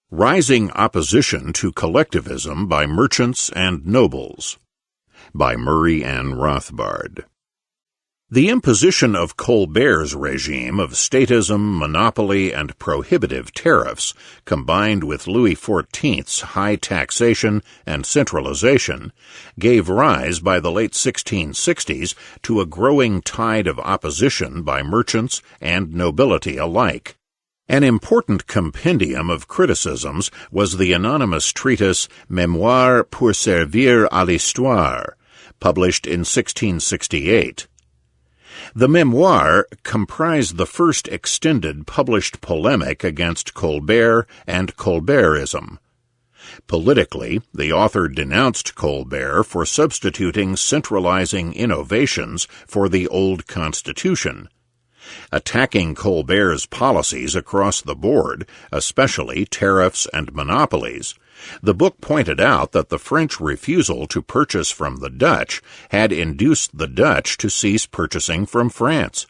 Rising Opposition to Collectivism by Merchants and Nobles by Murray N. Rothbard. The imposition of Colbert's regime of statism, monopoly, and prohibitive tariffs, combined with Louis XIV's high taxation and centralization, gave rise by the late 1660s to a growing tide of opposition by merchants and nobility alike. An important compendium of criticisms was the anonymous treatise Mémoires pour servir à l'histoire, published in 1668. The memoir comprised the first extended published polemic against Colbert and Colbertism. Politically, the author denounced Colbert for substituting centralizing innovations for the old constitution. Attacking Colbert's policies across the board, especially tariffs and monopolies, the book pointed out that the French refusal to purchase from the Dutch had induced the Dutch to cease purchasing from France.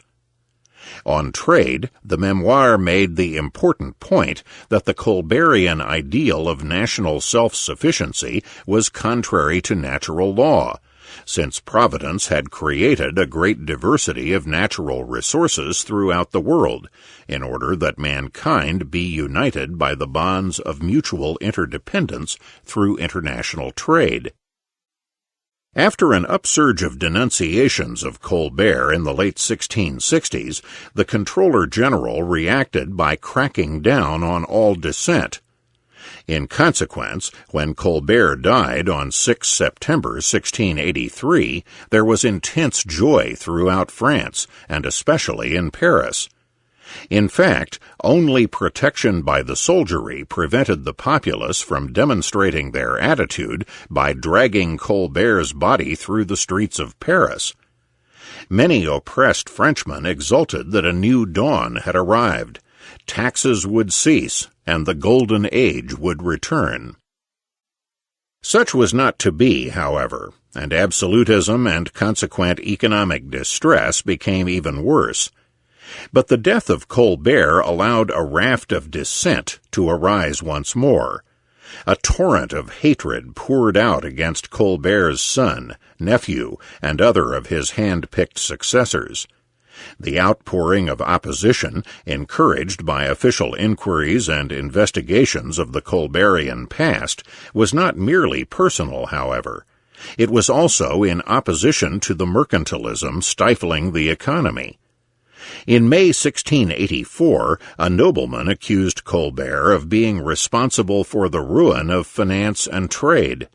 On trade, the memoir made the important point that the Colbertian ideal of national self-sufficiency was contrary to natural law, since Providence had created a great diversity of natural resources throughout the world, in order that mankind be united by the bonds of mutual interdependence through international trade. After an upsurge of denunciations of Colbert in the late 1660s, the Comptroller General reacted by cracking down on all dissent. In consequence, when Colbert died on 6 September 1683, there was intense joy throughout France, and especially in Paris. In fact, only protection by the soldiery prevented the populace from demonstrating their attitude by dragging Colbert's body through the streets of Paris. Many oppressed Frenchmen exulted that a new dawn had arrived. Taxes would cease, and the Golden Age would return. Such was not to be, however, and absolutism and consequent economic distress became even worse. But the death of Colbert allowed a raft of dissent to arise once more. A torrent of hatred poured out against Colbert's son, nephew, and other of his hand-picked successors. The outpouring of opposition, encouraged by official inquiries and investigations of the Colbertian past, was not merely personal, however. It was also in opposition to the mercantilism stifling the economy. In May 1684, a nobleman accused Colbert of being responsible for the ruin of finance and trade.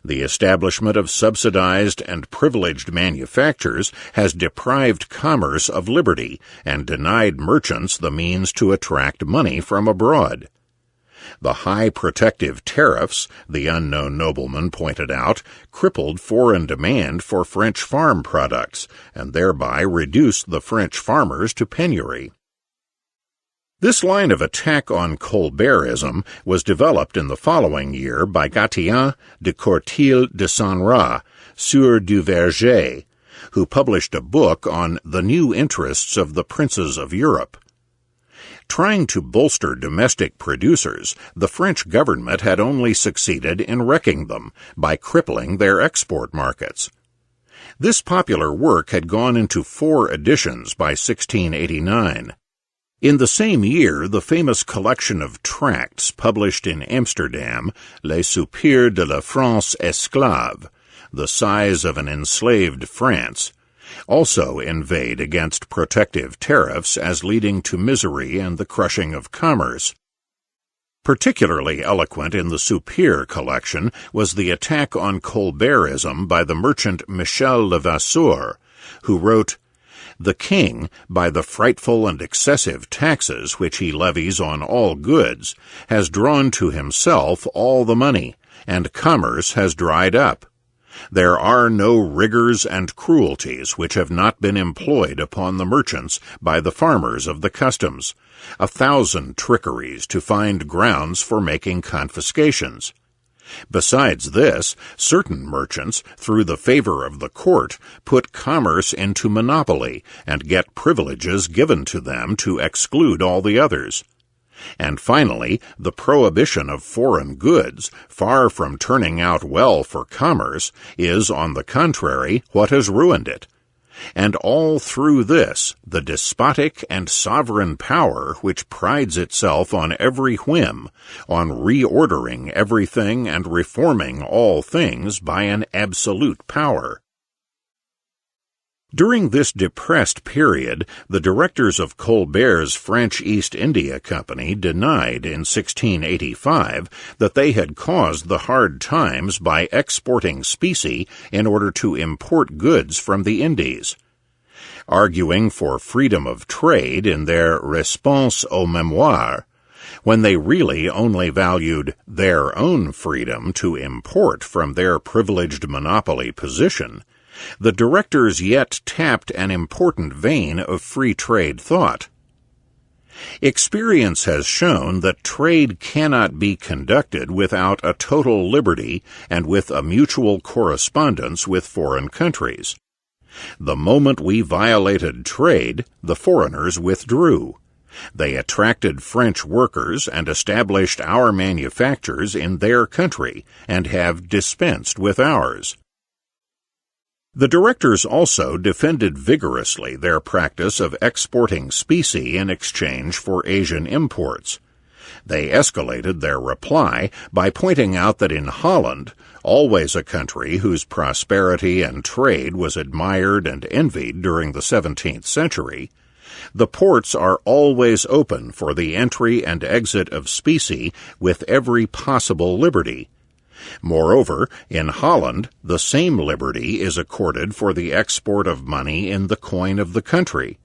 The establishment of subsidized and privileged manufactures has deprived commerce of liberty and denied merchants the means to attract money from abroad. The high protective tariffs, the unknown nobleman pointed out, crippled foreign demand for French farm products and thereby reduced the French farmers to penury. This line of attack on Colbertism was developed in the following year by Gatien de Courtil de Saint-Rah, Sieur du Verger, who published a book on the new interests of the princes of Europe. Trying to bolster domestic producers, the French government had only succeeded in wrecking them by crippling their export markets. This popular work had gone into 4 editions by 1689. In the same year, the famous collection of tracts published in Amsterdam, Les Soupirs de la France Esclave, The Sighs of an Enslaved France, also inveighed against protective tariffs as leading to misery and the crushing of commerce. Particularly eloquent in the Soupirs collection was the attack on Colbertism by the merchant Michel Levasseur, who wrote, "The king, by the frightful and excessive taxes which he levies on all goods, has drawn to himself all the money, and commerce has dried up. There are no rigors and cruelties which have not been employed upon the merchants by the farmers of the customs, 1,000 trickeries to find grounds for making confiscations. Besides this, certain merchants, through the favor of the court, put commerce into monopoly and get privileges given to them to exclude all the others. And finally, the prohibition of foreign goods, far from turning out well for commerce, is, on the contrary, what has ruined it. And all through this, the despotic and sovereign power which prides itself on every whim, on reordering everything and reforming all things by an absolute power. During this depressed period, the directors of Colbert's French East India Company denied in 1685 that they had caused the hard times by exporting specie in order to import goods from the Indies. Arguing for freedom of trade in their Réponse aux Mémoires, when they really only valued their own freedom to import from their privileged monopoly position, the directors yet tapped an important vein of free trade thought. Experience has shown that trade cannot be conducted without a total liberty and with a mutual correspondence with foreign countries. The moment we violated trade, the foreigners withdrew. They attracted French workers and established our manufactures in their country and have dispensed with ours. The directors also defended vigorously their practice of exporting specie in exchange for Asian imports. They escalated their reply by pointing out that in Holland, always a country whose prosperity and trade was admired and envied during the 17th century, the ports are always open for the entry and exit of specie with every possible liberty. Moreover, in Holland, the same liberty is accorded for the export of money in the coin of the country.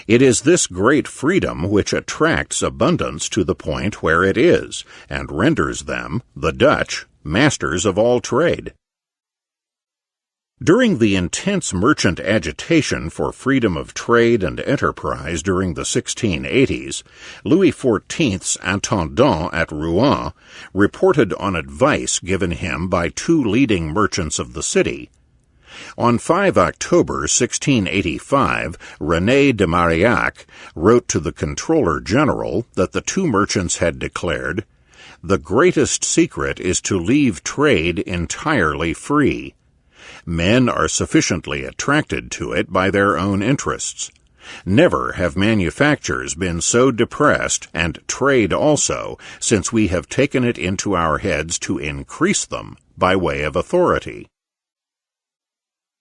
It is this great freedom which attracts abundance to the point where it is, and renders them, the Dutch, masters of all trade. During the intense merchant agitation for freedom of trade and enterprise during the 1680s, Louis XIV's intendant at Rouen reported on advice given him by two leading merchants of the city. On 5 October 1685, René de Marillac wrote to the Comptroller General that the two merchants had declared, "The greatest secret is to leave trade entirely free. Men are sufficiently attracted to it by their own interests. Never have manufactures been so depressed, and trade also, since we have taken it into our heads to increase them by way of authority."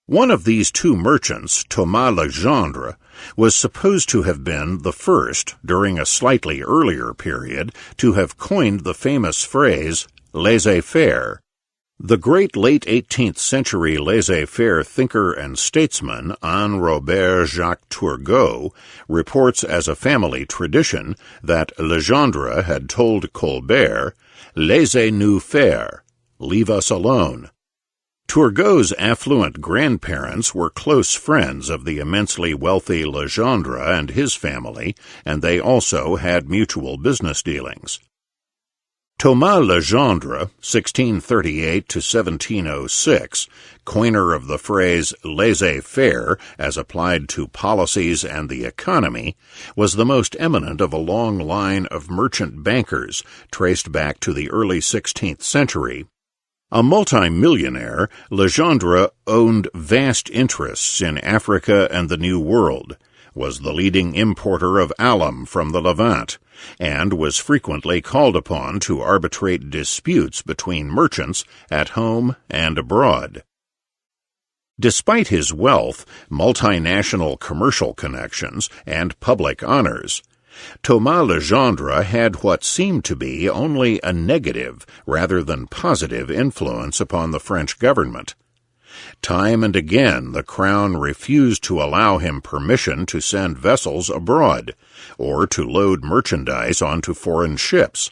One of these two merchants, Thomas Legendre, was supposed to have been the first, during a slightly earlier period, to have coined the famous phrase, laissez-faire. The great late 18th century laissez-faire thinker and statesman Anne Robert Jacques Turgot reports as a family tradition that Legendre had told Colbert, "Laissez-nous faire, leave us alone." Turgot's affluent grandparents were close friends of the immensely wealthy Legendre and his family, and they also had mutual business dealings. Thomas Legendre, 1638 to 1706, coiner of the phrase laissez-faire as applied to policies and the economy, was the most eminent of a long line of merchant bankers traced back to the early 16th century. A multimillionaire, Legendre owned vast interests in Africa and the New World, was the leading importer of alum from the Levant, and was frequently called upon to arbitrate disputes between merchants at home and abroad. Despite his wealth, multinational commercial connections, and public honors, Thomas Legendre had what seemed to be only a negative rather than positive influence upon the French government. Time and again the Crown refused to allow him permission to send vessels abroad, or to load merchandise onto foreign ships.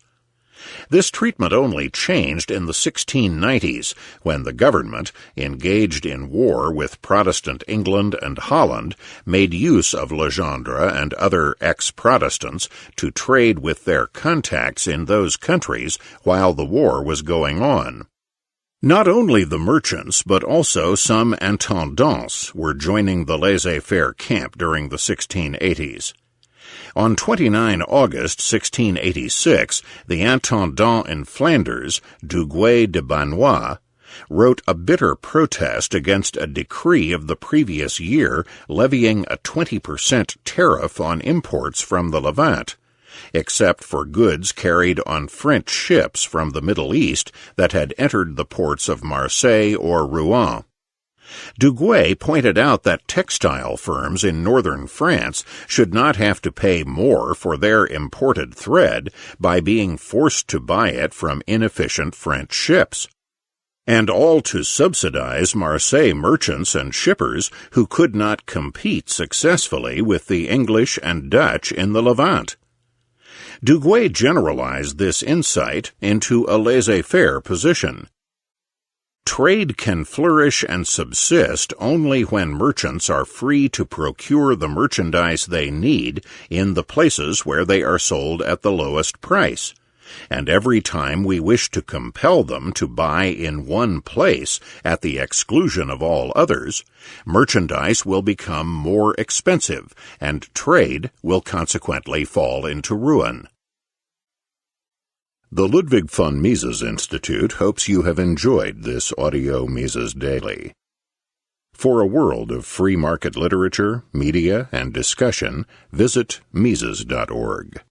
This treatment only changed in the 1690s, when the government, engaged in war with Protestant England and Holland, made use of Legendre and other ex-Protestants to trade with their contacts in those countries while the war was going on. Not only the merchants, but also some intendants were joining the laissez-faire camp during the 1680s. On 29 August 1686, the intendant in Flanders, Duguay de Banois, wrote a bitter protest against a decree of the previous year levying a 20% tariff on imports from the Levant, except for goods carried on French ships from the Middle East that had entered the ports of Marseille or Rouen. Duguay pointed out that textile firms in northern France should not have to pay more for their imported thread by being forced to buy it from inefficient French ships, and all to subsidize Marseille merchants and shippers who could not compete successfully with the English and Dutch in the Levant. Duguay generalized this insight into a laissez-faire position. Trade can flourish and subsist only when merchants are free to procure the merchandise they need in the places where they are sold at the lowest price, and every time we wish to compel them to buy in one place at the exclusion of all others, merchandise will become more expensive, and trade will consequently fall into ruin. The Ludwig von Mises Institute hopes you have enjoyed this audio Mises Daily. For a world of free market literature, media, and discussion, visit Mises.org.